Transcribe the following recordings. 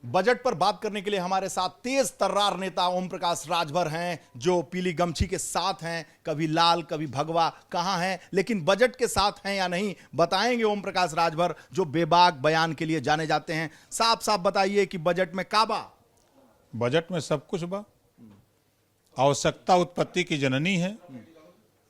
Budget पर बात करने के लिए हमारे साथ तेज तर्रार नेता ओम प्रकाश राजभर हैं, जो पीली गमछी के साथ हैं, कभी लाल कभी भगवा, कहां हैं लेकिन बजट के साथ हैं या नहीं बताएंगे ओम प्रकाश राजभर, जो बेबाक बयान के लिए जाने जाते हैं। साफ साफ बताइए कि बजट में काबा। बजट में सब कुछ बा। आवश्यकता उत्पत्ति की जननी है।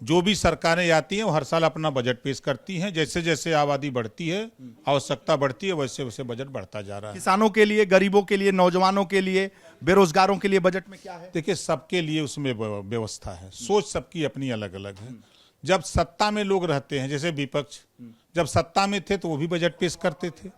जो भी सरकारें आती हैं वो हर साल अपना बजट पेश करती हैं। जैसे जैसे आबादी बढ़ती है, आवश्यकता बढ़ती है, वैसे वैसे बजट बढ़ता जा रहा है। किसानों के लिए, गरीबों के लिए, नौजवानों के लिए, बेरोजगारों के लिए बजट में क्या है? देखिए, सबके लिए उसमें व्यवस्था है। सोच सबकी अपनी अलग अलग है। जब सत्ता में लोग रहते हैं, जैसे विपक्ष जब सत्ता में थे तो वो भी बजट पेश करते थे,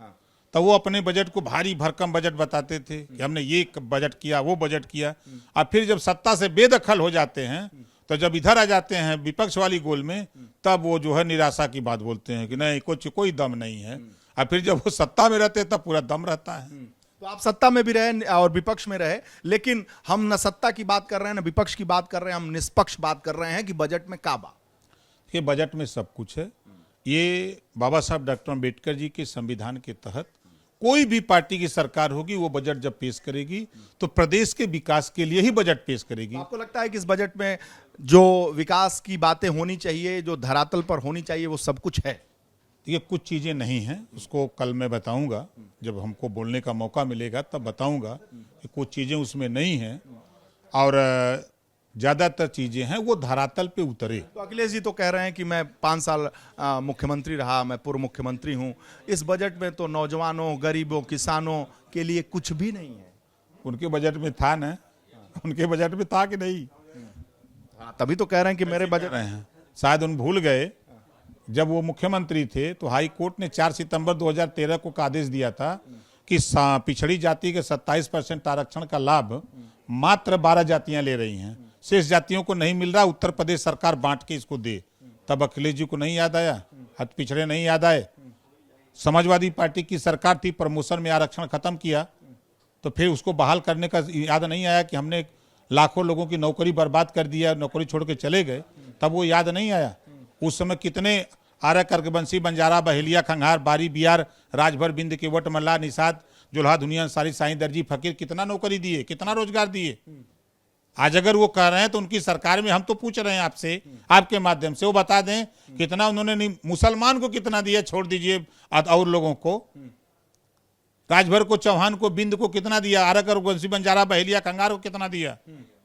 तो वो अपने बजट को भारी भरकम बजट बताते थे कि हमने ये बजट किया, वो बजट किया। और फिर जब सत्ता से बेदखल हो जाते हैं, तो जब इधर आ जाते हैं विपक्ष वाली गोल में, तब वो जो है निराशा की बात बोलते हैं कि नहीं, कुछ कोई दम नहीं है। और फिर जब वो सत्ता में रहते हैं तब पूरा दम रहता है। तो आप सत्ता में भी रहे और विपक्ष में रहे, लेकिन हम न सत्ता की बात कर रहे हैं न विपक्ष की बात कर रहे हैं, हम निष्पक्ष बात कर रहे हैं कि बजट में काबा। ये बजट में सब कुछ है। ये बाबा साहब डॉक्टर अम्बेडकर जी के संविधान के तहत कोई भी पार्टी की सरकार होगी, वो बजट जब पेश करेगी तो प्रदेश के विकास के लिए ही बजट पेश करेगी। आपको लगता है कि इस बजट में जो विकास की बातें होनी चाहिए, जो धरातल पर होनी चाहिए, वो सब कुछ है? ये कुछ चीजें नहीं हैं, उसको कल मैं बताऊंगा। जब हमको बोलने का मौका मिलेगा तब बताऊंगा कि कुछ चीजें उसमें नहीं हैं और ज्यादातर चीजें हैं वो धरातल पे उतरे। तो अखिलेश जी तो कह रहे हैं कि मैं 5 साल मुख्यमंत्री रहा, मैं पूर्व मुख्यमंत्री हूं, इस बजट में तो नौजवानों, गरीबों, किसानों के लिए कुछ भी नहीं है। उनके बजट में था ना, उनके बजट में था कि नहीं? तभी तो कह रहे हैं कि मेरे बजट रहे हैं। शायद उन भूल गए, जब वो मुख्यमंत्री थे तो हाई कोर्ट ने 4 सितंबर 2013 को आदेश दिया था कि पिछड़ी जाति के 27% आरक्षण का लाभ मात्र 12 जातियां ले रही हैं, शेष जातियों को नहीं मिल रहा, उत्तर प्रदेश सरकार बांट के इसको दे। तब अखिलेश जी को नहीं याद आया, हत पिछड़े नहीं याद आए। समाजवादी पार्टी की सरकार थी, प्रमोशन में आरक्षण खत्म किया, तो फिर उसको बहाल करने का याद नहीं आया कि हमने लाखों लोगों की नौकरी बर्बाद कर दिया, नौकरी छोड़ के चले गए, तब वो याद नहीं आया। उस समय कितने आर्य करकबंसी, बंजारा, बहेलिया, खंघार, बारी, बिहार, राजभर, बिंद, केवट, मल्ला, निषाद, जुल्हा, दुनिया, सारी, साईं, दर्जी, फकीर, कितना नौकरी दिए, कितना रोजगार दिए। आज अगर वो कह रहे हैं तो उनकी सरकार में हम तो पूछ रहे हैं आपसे, आपके माध्यम से वो बता दें कितना उन्होंने, मुसलमान को कितना दिया, छोड़ दीजिए और लोगों को, राजभर को, चौहान को, बिंद को कितना दिया, आर्य करकबंसी, बंजारा, बहेलिया, खंगार को कितना दिया,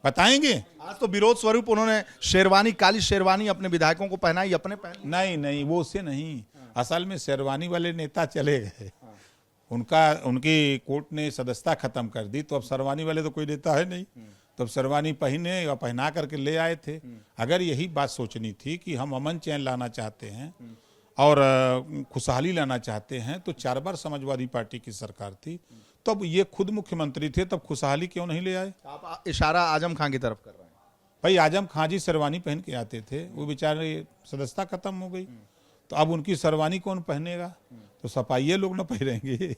बताएंगे? आज तो विरोध स्वरूप उन्होंने शेरवानी, काली शेरवानी अपने विधायकों को पहनाई, अपने पहन। नहीं, वो उससे नहीं। असल में शेरवानी वाले नेता चले गए, उनकी कोर्ट ने सदस्यता खत्म कर दी, तो अब शेरवानी वाले तो कोई नेता है नहीं, तो अब शेरवानी पहने या पहना करके ले आए थे। अगर यही बात सोचनी थी कि हम अमन चैन लाना चाहते हैं और खुशहाली लाना चाहते हैं, तो 4 बार समाजवादी पार्टी की सरकार थी, तब ये खुद मुख्यमंत्री थे, तब खुशहाली क्यों नहीं ले आए? आप इशारा आजम खान की तरफ कर रहे हैं। भाई, आजम खां जी शेरवानी पहन के आते थे, वो बेचारे सदस्यता खत्म हो गई, तो अब उनकी शेरवानी कौन पहनेगा? तो सपाइये लोग ना पहनेंगे।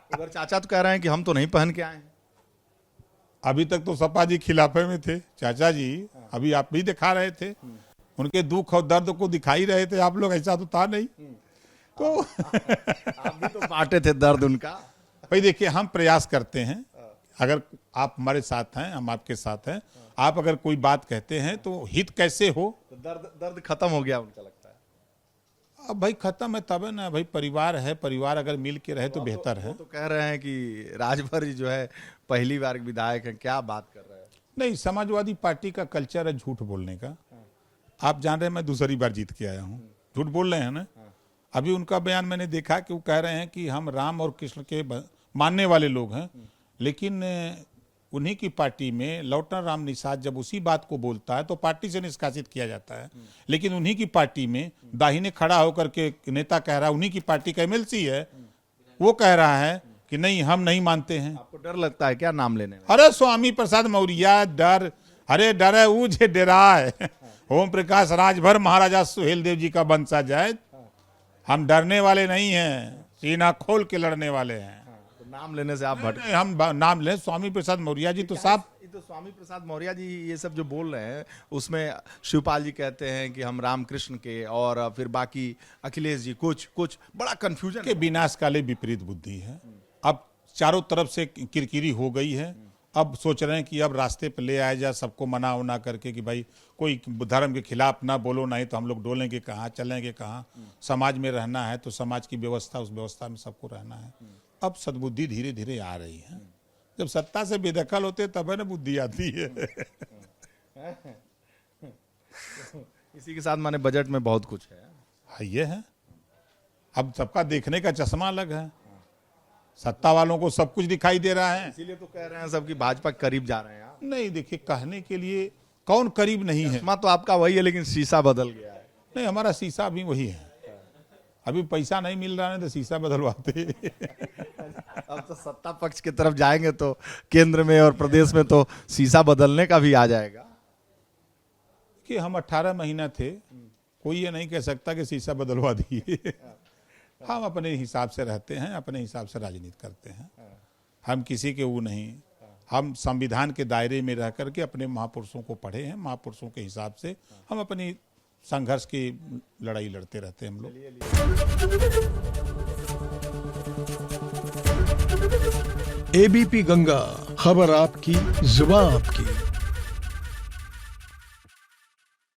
उधर चाचा तो कह रहे हैं कि हम तो नहीं पहन के आए हैं। अभी तक तो सपा जी खिलाफे में थे, चाचा जी अभी आप भी दिखा रहे थे, उनके दुख और दर्द को दिखाई रहे थे आप लोग, ऐसा तो था नहीं। तो आप भी तो बांटे थे दर्द उनका। भाई देखिए, हम प्रयास करते हैं, अगर आप हमारे साथ हैं, हम आपके साथ हैं, आप अगर कोई बात कहते हैं तो हित कैसे हो, तो दर्द खत्म हो गया उनका लगता है। अब भाई खत्म है तब है ना भाई, परिवार है, परिवार अगर मिल के रहे तो बेहतर है। तो कह रहे हैं कि राजभर जी जो है पहली बार विधायक हैं, क्या बात कर रहे हैं? नहीं, समाजवादी पार्टी का कल्चर है झूठ बोलने का। आप जान रहे हैं मैं दूसरी बार जीत के आया हूँ, झूठ बोल रहे हैं ना। अभी उनका बयान मैंने देखा कि वो कह रहे हैं कि हम राम और कृष्ण के मानने वाले लोग हैं, लेकिन उन्हीं की पार्टी में लौटन राम निषाद जब उसी बात को बोलता है तो पार्टी से निष्कासित किया जाता है। लेकिन उन्हीं की पार्टी में दाहिने खड़ा होकर के नेता कह रहा है, उन्हीं की पार्टी का एमएलसी है, वो कह रहा है कि नहीं, हम नहीं मानते हैं। आपको डर लगता है क्या नाम लेने में? अरे स्वामी प्रसाद मौर्य, डर, अरे डर है वो जे डरा है। ओम प्रकाश राजभर महाराजा सुहेल देव जी का वंशज है, हम डरने वाले नहीं हैं, सीना खोल के लड़ने वाले हैं। तो नाम लेने से आप भटक। हम नाम लें स्वामी प्रसाद मौर्य जी तो साहब, तो स्वामी प्रसाद मौर्य जी ये सब जो बोल रहे हैं, उसमें शिवपाल जी कहते हैं कि हम रामकृष्ण के, और फिर बाकी अखिलेश जी कुछ बड़ा कंफ्यूजन के विनाश काले विपरीत बुद्धि है। अब चारों तरफ से किरकिरी हो गई है। अब सोच रहे हैं कि अब रास्ते पे ले आया जाए, सबको मना उना करके कि भाई कोई धर्म के खिलाफ ना बोलो, नहीं तो हम लोग डोलेंगे कहाँ, चलेंगे कहाँ। समाज में रहना है तो समाज की व्यवस्था, उस व्यवस्था में सबको रहना है। अब सद्बुद्धि धीरे धीरे आ रही है। जब सत्ता से बेदखल होते तब है ना बुद्धि आती है। इसी के साथ माने बजट में बहुत कुछ है। हाँ, ये है। अब सबका देखने का चश्मा अलग है। सत्ता वालों को सब कुछ दिखाई दे रहा है। इसीलिए तो कह रहे हैं सब कि भाजपा के करीब जा रहे हैं आप। नहीं, देखिए, कहने के लिए कौन करीब नहीं है। चश्मा तो आपका वही है, लेकिन शीशा बदल गया है। नहीं, हमारा शीशा भी वही है। अभी पैसा नहीं मिल रहा है तो शीशा बदलवाते। अब तो सत्ता पक्ष की तरफ जाएंगे तो केंद्र में और प्रदेश में तो शीशा बदलने का भी आ जाएगा। कि हम 18 महीना थे, कोई ये नहीं कह सकता कि शीशा बदलवा दिए। हम अपने हिसाब से रहते हैं, अपने हिसाब से राजनीति करते हैं। हम किसी के वो नहीं, हम संविधान के दायरे में रह करके अपने महापुरुषों को पढ़े हैं। महापुरुषों के हिसाब से हम अपनी संघर्ष की लड़ाई लड़ते रहते हैं हम लोग। एबीपी गंगा, खबर आपकी, जुबान आपकी।